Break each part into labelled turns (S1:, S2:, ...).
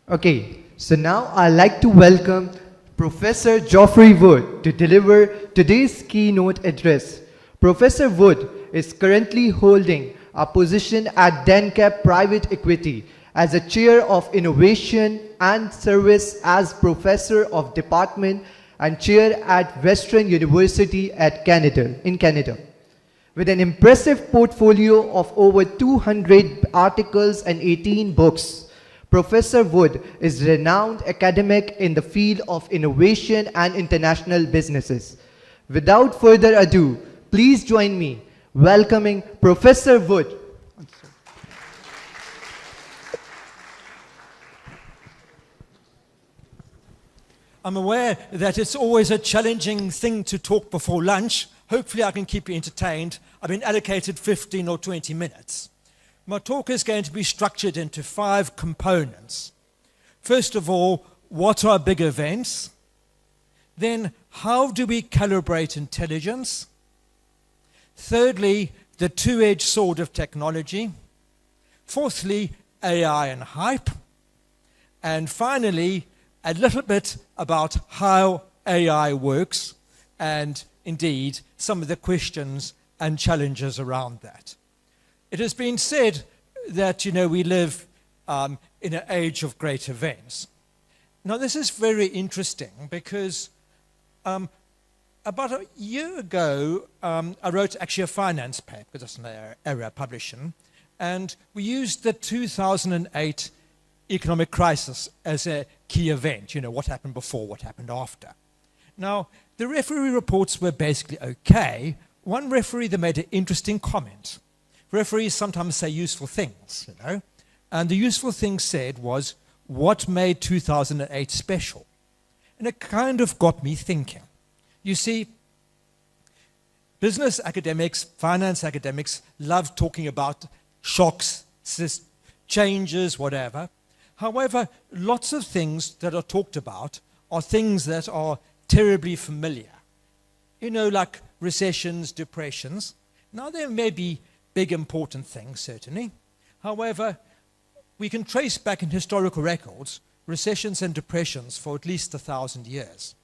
S1: Okay, so now I'd like to welcome Professor Geoffrey Wood to deliver today's keynote address. Professor Wood is currently holding a position at Dencap Private Equity as a Chair of Innovation and Service as Professor of Department and Chair at Western University in Canada. With an impressive portfolio of over 200 articles and 18 books, Professor Wood is a renowned academic in the field of innovation and international businesses. Without further ado, please join me welcoming Professor Wood.
S2: I'm aware that it's always a challenging thing to talk before lunch. Hopefully I can keep you entertained. I've been allocated 15 or 20 minutes. My talk is going to be structured into 5 components. First of all, what are big events? Then, how do we calibrate intelligence? Thirdly, the two-edged sword of technology. Fourthly, AI and hype. And finally, a little bit about how AI works and indeed some of the questions and challenges around that. It has been said that, we live in an age of great events. Now, this is very interesting because about a year ago, I wrote actually a finance paper, because that's an area of publishing, and we used the 2008 economic crisis as a key event, what happened before, what happened after. Now, the referee reports were basically okay. One referee that made an interesting comment. Referees sometimes say useful things, and the useful thing said was, what made 2008 special? And it kind of got me thinking. You see, business academics, finance academics love talking about shocks, changes, whatever. However, lots of things that are talked about are things that are terribly familiar. Like recessions, depressions. Now, there may be big important things, certainly. However, we can trace back in historical records recessions and depressions for at least 1,000 years.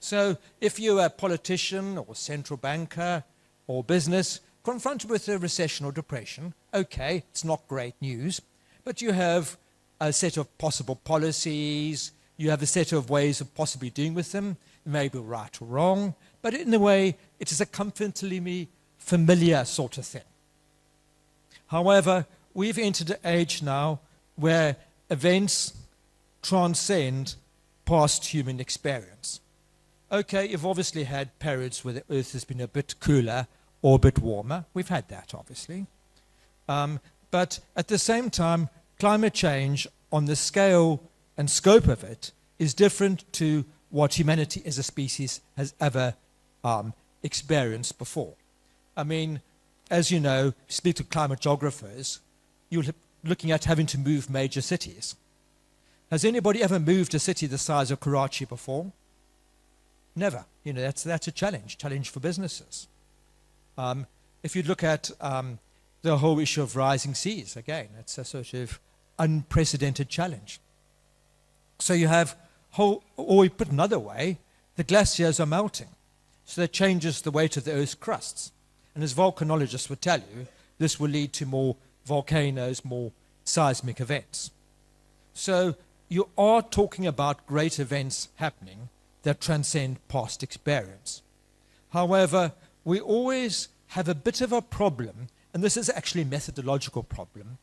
S2: So if you're a politician or central banker or business confronted with a recession or depression, okay, it's not great news, but you have a set of possible policies, you have a set of ways of possibly dealing with them, maybe right or wrong, but in a way, it is a comfortingly familiar sort of thing. However, we've entered an age now where events transcend past human experience. Okay, you've obviously had periods where the Earth has been a bit cooler or a bit warmer. We've had that, obviously. But at the same time, climate change on the scale and scope of it is different to what humanity as a species has ever experienced before. I mean, as you know, speak to climate geographers, you're looking at having to move major cities. Has anybody ever moved a city the size of Karachi before? Never. That's a challenge for businesses. If you look at the whole issue of rising seas, again, it's a sort of unprecedented challenge. So you have or put another way, the glaciers are melting. So that changes the weight of the Earth's crusts. And as volcanologists would tell you, this will lead to more volcanoes, more seismic events. So you are talking about great events happening that transcend past experience. However, we always have a bit of a problem, and this is actually a methodological problem,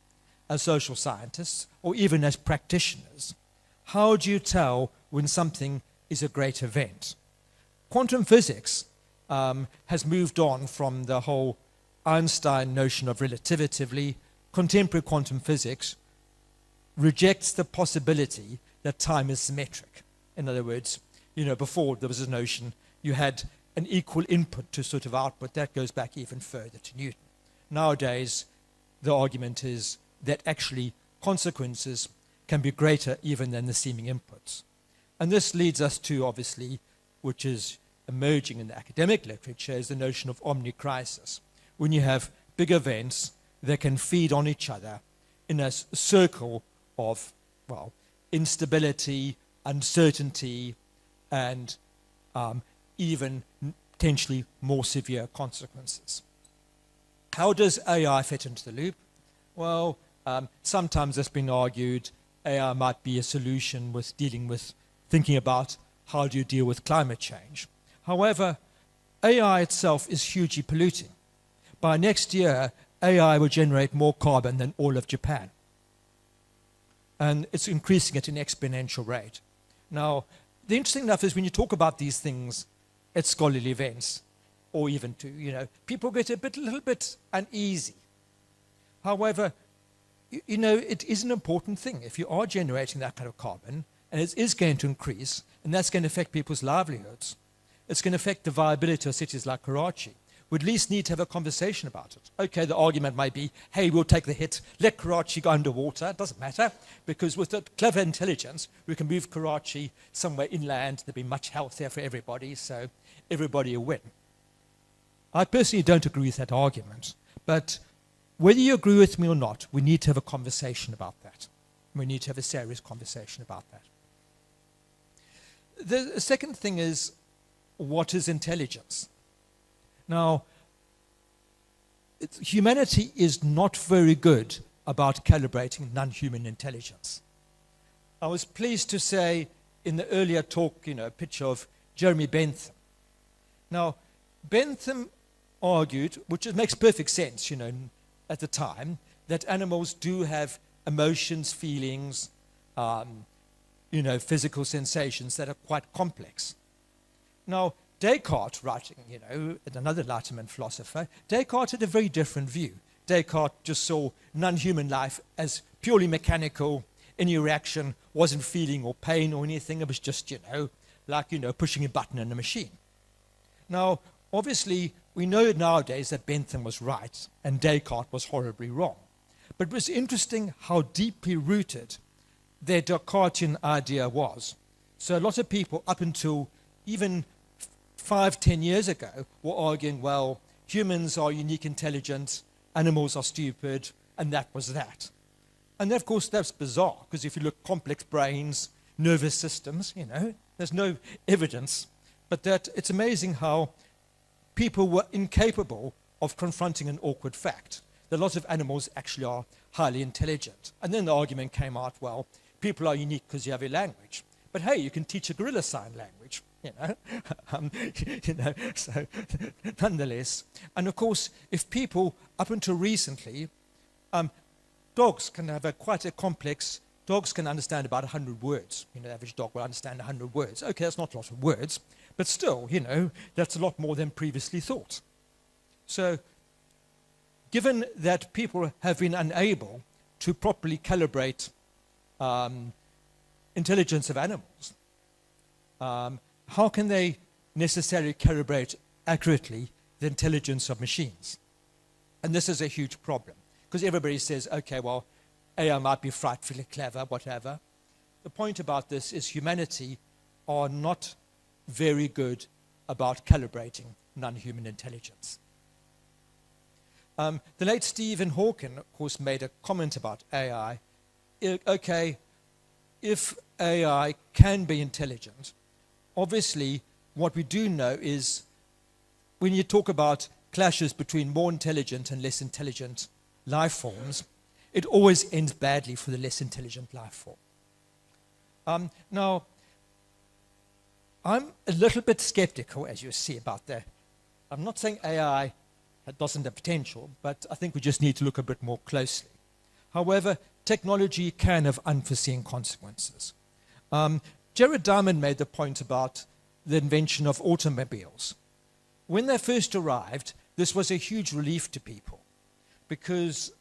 S2: as social scientists or even as practitioners. How do you tell when something is a great event? Quantum physics has moved on from the whole Einstein notion of relativity. Contemporary quantum physics rejects the possibility that time is symmetric. In other words, before there was a notion you had an equal input to sort of output. That goes back even further to Newton. Nowadays, the argument is that actually consequences can be greater even than the seeming inputs. And this leads us to, obviously, which is emerging in the academic literature, is the notion of omnicrisis. When you have big events that can feed on each other in a circle of, instability, uncertainty, and even potentially more severe consequences. How does AI fit into the loop? Well, sometimes it's been argued AI might be a solution with dealing with thinking about how do you deal with climate change. However, AI itself is hugely polluting. By next year, AI will generate more carbon than all of Japan. And it's increasing at an exponential rate. Now, the interesting enough is when you talk about these things at scholarly events, or even to, people get a little bit uneasy. However, it is an important thing. If you are generating that kind of carbon, and it is going to increase, and that's going to affect people's livelihoods, it's going to affect the viability of cities like Karachi. We at least need to have a conversation about it. Okay, the argument might be, hey, we'll take the hit, let Karachi go underwater. It doesn't matter, because with the clever intelligence, we can move Karachi somewhere inland that'll be much healthier for everybody, so everybody will win. I personally don't agree with that argument, but whether you agree with me or not, we need to have a conversation about that. We need to have a serious conversation about that. The second thing is, what is intelligence? Now, humanity is not very good about calibrating non-human intelligence. I was pleased to say in the earlier talk, a picture of Jeremy Bentham. Now, Bentham argued, which makes perfect sense, at the time, that animals do have emotions, feelings, physical sensations that are quite complex. Now, Descartes, writing, another Enlightenment philosopher, Descartes had a very different view. Descartes just saw non-human life as purely mechanical. Any reaction wasn't feeling or pain or anything. It was just, pushing a button in a machine. Now, obviously, we know nowadays that Bentham was right and Descartes was horribly wrong. But it was interesting how deeply rooted their Descartesian idea was. So a lot of people, up until even 5-10 years ago, were arguing, well, humans are unique intelligence, animals are stupid, and that was that. And of course, that's bizarre, because if you look at complex brains, nervous systems, there's no evidence. But that it's amazing how people were incapable of confronting an awkward fact. That a lot of animals actually are highly intelligent. And then the argument came out, well, people are unique because you have a language. But hey, you can teach a gorilla sign language, so nonetheless. And of course, if people, up until recently, dogs can have quite a complex, dogs can understand about 100 words. The average dog will understand 100 words. Okay, that's not a lot of words, but still, that's a lot more than previously thought. So, given that people have been unable to properly calibrate intelligence of animals, how can they necessarily calibrate accurately the intelligence of machines? And this is a huge problem, because everybody says, okay, well, AI might be frightfully clever, whatever. The point about this is humanity are not very good about calibrating non-human intelligence. The late Stephen Hawking, of course, made a comment about AI. Okay, if AI can be intelligent, obviously what we do know is when you talk about clashes between more intelligent and less intelligent life forms, it always ends badly for the less intelligent life form. Now, I'm a little bit skeptical, as you see, about that. I'm not saying AI doesn't have potential, but I think we just need to look a bit more closely. However, technology can have unforeseen consequences. Jared Diamond made the point about the invention of automobiles. When they first arrived, this was a huge relief to people, because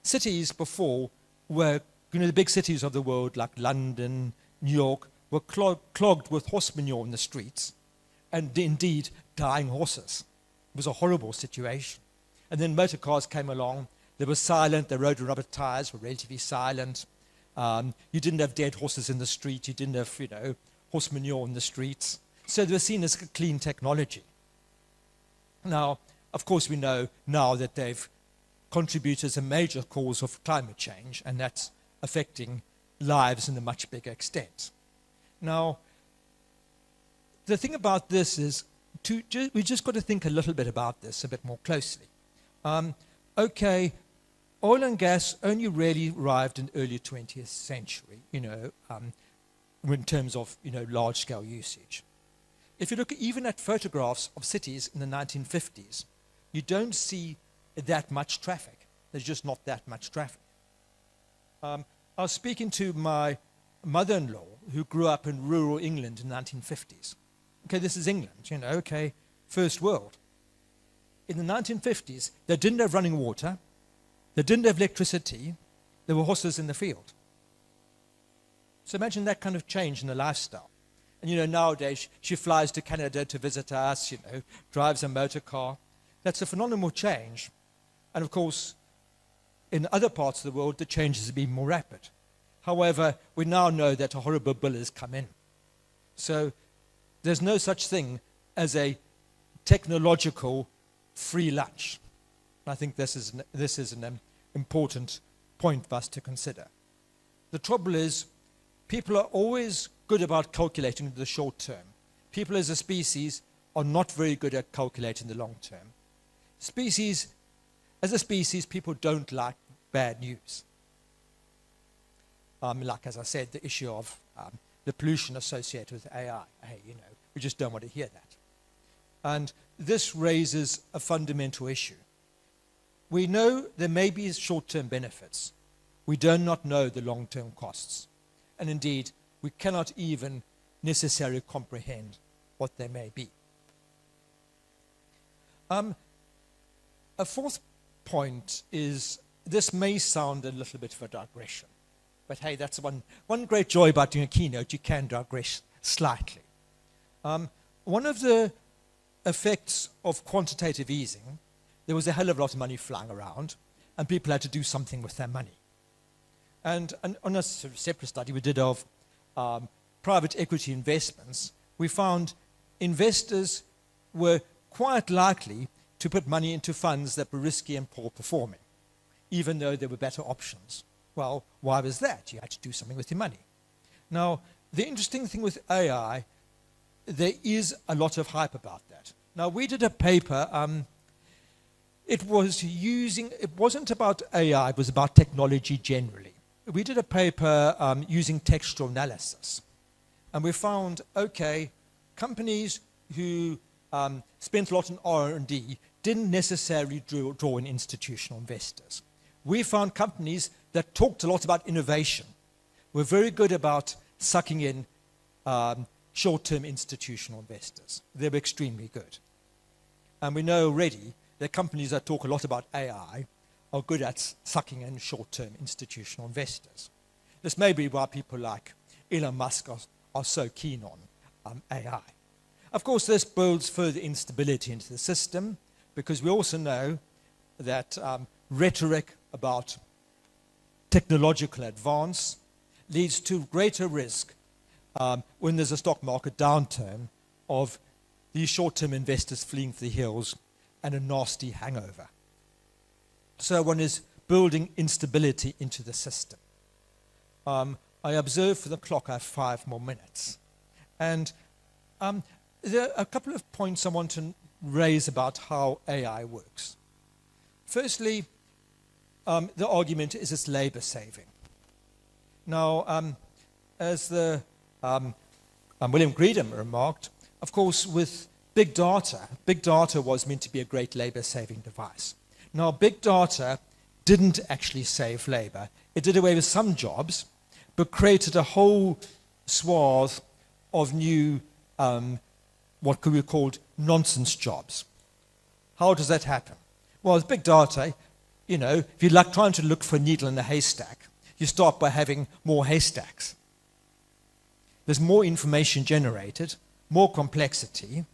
S2: cities before were, the big cities of the world like London, New York, were clogged with horse manure in the streets, and indeed dying horses. It was a horrible situation. And then motor cars came along. They were silent. They rode rubber tires, were relatively silent. You didn't have dead horses in the street. You didn't have, horse manure in the streets. So they were seen as clean technology. Now, of course, we know now that they've contributed as a major cause of climate change, and that's affecting lives in a much bigger extent. Now, the thing about this is we just got to think a little bit about this a bit more closely. Okay, oil and gas only really arrived in the early 20th century, in terms of, large-scale usage. If you look even at photographs of cities in the 1950s, you don't see that much traffic. There's just not that much traffic. I was speaking to my mother-in-law who grew up in rural England in the 1950s. Okay, this is England, first world. In the 1950s, they didn't have running water, they didn't have electricity, there were horses in the field. So imagine that kind of change in the lifestyle. And nowadays she flies to Canada to visit us, drives a motor car. That's a phenomenal change. And of course, in other parts of the world, the changes have been more rapid. However, we now know that a horrible bill has come in. So there's no such thing as a technological free lunch. I think this is an important point for us to consider. The trouble is, people are always good about calculating the short term. People as a species are not very good at calculating the long term. As a species, people don't like bad news. Like, as I said, the issue of the pollution associated with AI. Hey, we just don't want to hear that. And this raises a fundamental issue. We know there may be short-term benefits. We do not know the long-term costs. And indeed, we cannot even necessarily comprehend what they may be. A fourth point is, this may sound a little bit of a digression, but hey, that's one great joy about doing a keynote, you can digress slightly. One of the effects of quantitative easing, there was a hell of a lot of money flying around, and people had to do something with their money. And on a sort of separate study we did of private equity investments, we found investors were quite likely to put money into funds that were risky and poor performing, even though there were better options. Well, why was that? You had to do something with your money. Now, the interesting thing with AI, there is a lot of hype about that. Now, we did a paper, it wasn't about AI, it was about technology generally. We did a paper using textual analysis. And we found, okay, companies who spent a lot on R&D didn't necessarily draw in institutional investors. We found companies that talked a lot about innovation were very good about sucking in short-term institutional investors. They were extremely good. And we know already that companies that talk a lot about AI are good at sucking in short-term institutional investors. This may be why people like Elon Musk are so keen on AI. Of course, this builds further instability into the system, because we also know that rhetoric about technological advance leads to greater risk when there's a stock market downturn of these short-term investors fleeing for the hills and a nasty hangover. So one is building instability into the system. I observe for the clock I have 5 more minutes. And there are a couple of points I want to raise about how AI works. Firstly, the argument is it's labor saving. Now, as the William Greedham remarked, of course, with big data was meant to be a great labor saving device. Now, big data didn't actually save labor. It did away with some jobs, but created a whole swath of new, what could be called nonsense jobs. How does that happen? Well, with big data, if you're like trying to look for a needle in a haystack, you start by having more haystacks. There's more information generated, more complexity,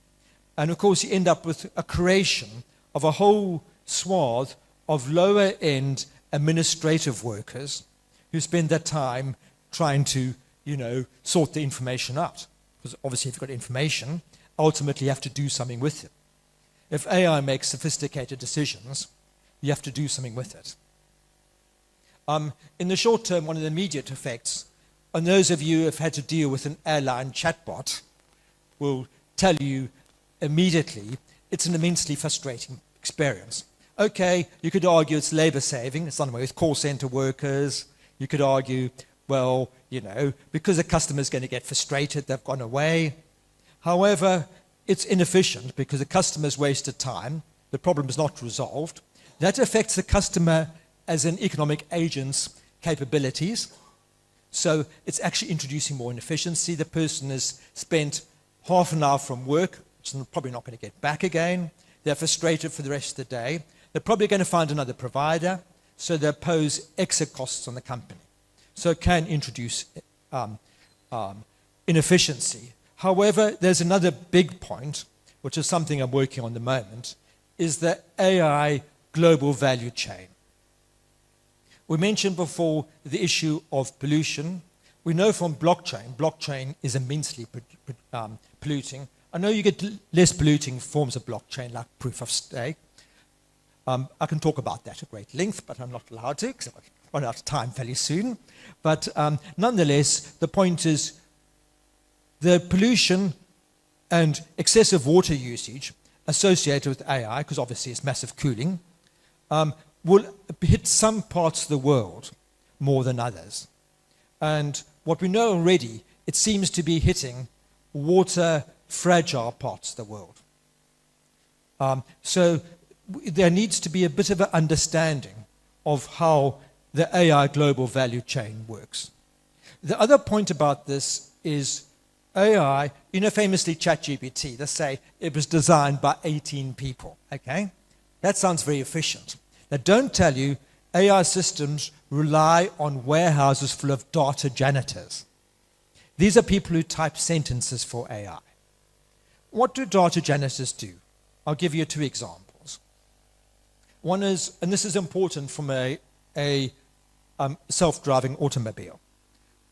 S2: and of course you end up with a creation of a whole swath of lower-end administrative workers who spend their time trying to, sort the information out. Because obviously if you've got information, ultimately you have to do something with it. If AI makes sophisticated decisions, you have to do something with it. In the short term, one of the immediate effects And those of you who have had to deal with an airline chatbot will tell you immediately it's an immensely frustrating experience. Okay, you could argue it's labor saving. It's done away with call center workers. You could argue, well, because the customer's going to get frustrated, they've gone away. However, it's inefficient because the customer's wasted time. The problem is not resolved. That affects the customer as an economic agent's capabilities. So it's actually introducing more inefficiency. The person has spent half an hour from work, which they're probably not going to get back again. They're frustrated for the rest of the day. They're probably going to find another provider, so they pose exit costs on the company. So it can introduce inefficiency. However, there's another big point, which is something I'm working on at the moment, is the AI global value chain. We mentioned before the issue of pollution. We know from blockchain is immensely polluting. I know you get less polluting forms of blockchain, like proof of stake. I can talk about that at great length, but I'm not allowed to, because I'll run out of time fairly soon. But nonetheless, the point is the pollution and excessive water usage associated with AI, because obviously it's massive cooling, will hit some parts of the world more than others. And what we know already, it seems to be hitting water-fragile parts of the world. So there needs to be a bit of an understanding of how the AI global value chain works. The other point about this is AI, famously ChatGPT, they say it was designed by 18 people, okay? That sounds very efficient. They don't tell you AI systems rely on warehouses full of data janitors. These are people who type sentences for AI. What do data janitors do? I'll give you 2 examples. One is, and this is important from a self-driving automobile.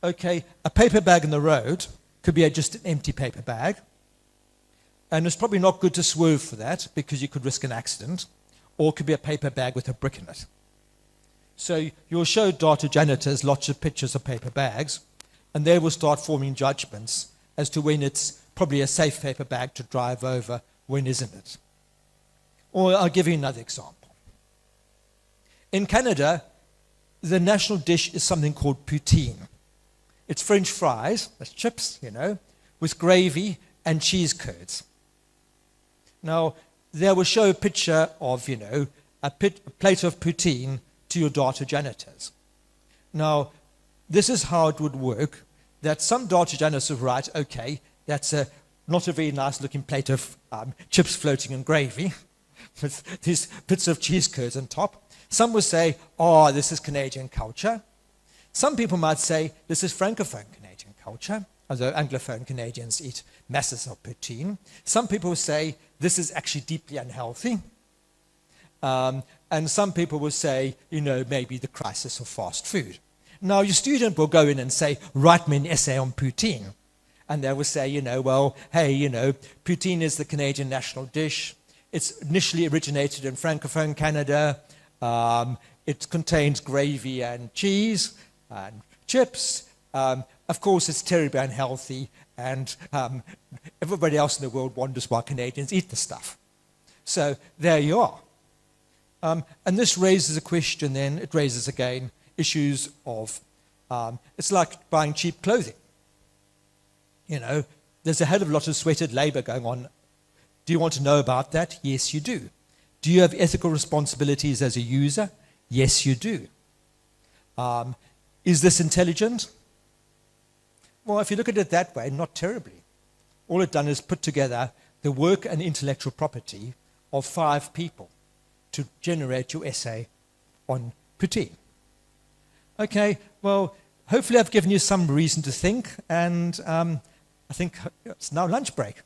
S2: Okay, a paper bag in the road could be just an empty paper bag, and it's probably not good to swerve for that because you could risk an accident, or it could be a paper bag with a brick in it. So you'll show data janitors lots of pictures of paper bags, and they will start forming judgments as to when it's probably a safe paper bag to drive over, when isn't it. Or I'll give you another example. In Canada, the national dish is something called poutine. It's French fries, that's chips, with gravy and cheese curds. Now, they will show a picture of, a plate of poutine to your data janitors. Now, this is how it would work, that some data janitors would write, okay, that's not a very nice looking plate of chips floating in gravy, with these bits of cheese curds on top. Some would say, oh, this is Canadian culture. Some people might say, this is Francophone Canadian culture, although Anglophone Canadians eat masses of poutine. Some people say, this is actually deeply unhealthy. And some people will say, maybe the crisis of fast food. Now, your student will go in and say, write me an essay on poutine. And they will say, well, hey, poutine is the Canadian national dish. It's initially originated in Francophone Canada. It contains gravy and cheese and chips. Of course, it's terribly unhealthy, and everybody else in the world wonders why Canadians eat the stuff. So there you are. And this raises a question then, it raises again issues of, it's like buying cheap clothing. There's a hell of a lot of sweated labor going on. Do you want to know about that? Yes, you do. Do you have ethical responsibilities as a user? Yes, you do. Is this intelligent? Well, if you look at it that way, not terribly. All it's done is put together the work and intellectual property of 5 people to generate your essay on poutine. Okay, well, hopefully I've given you some reason to think, and I think it's now lunch break.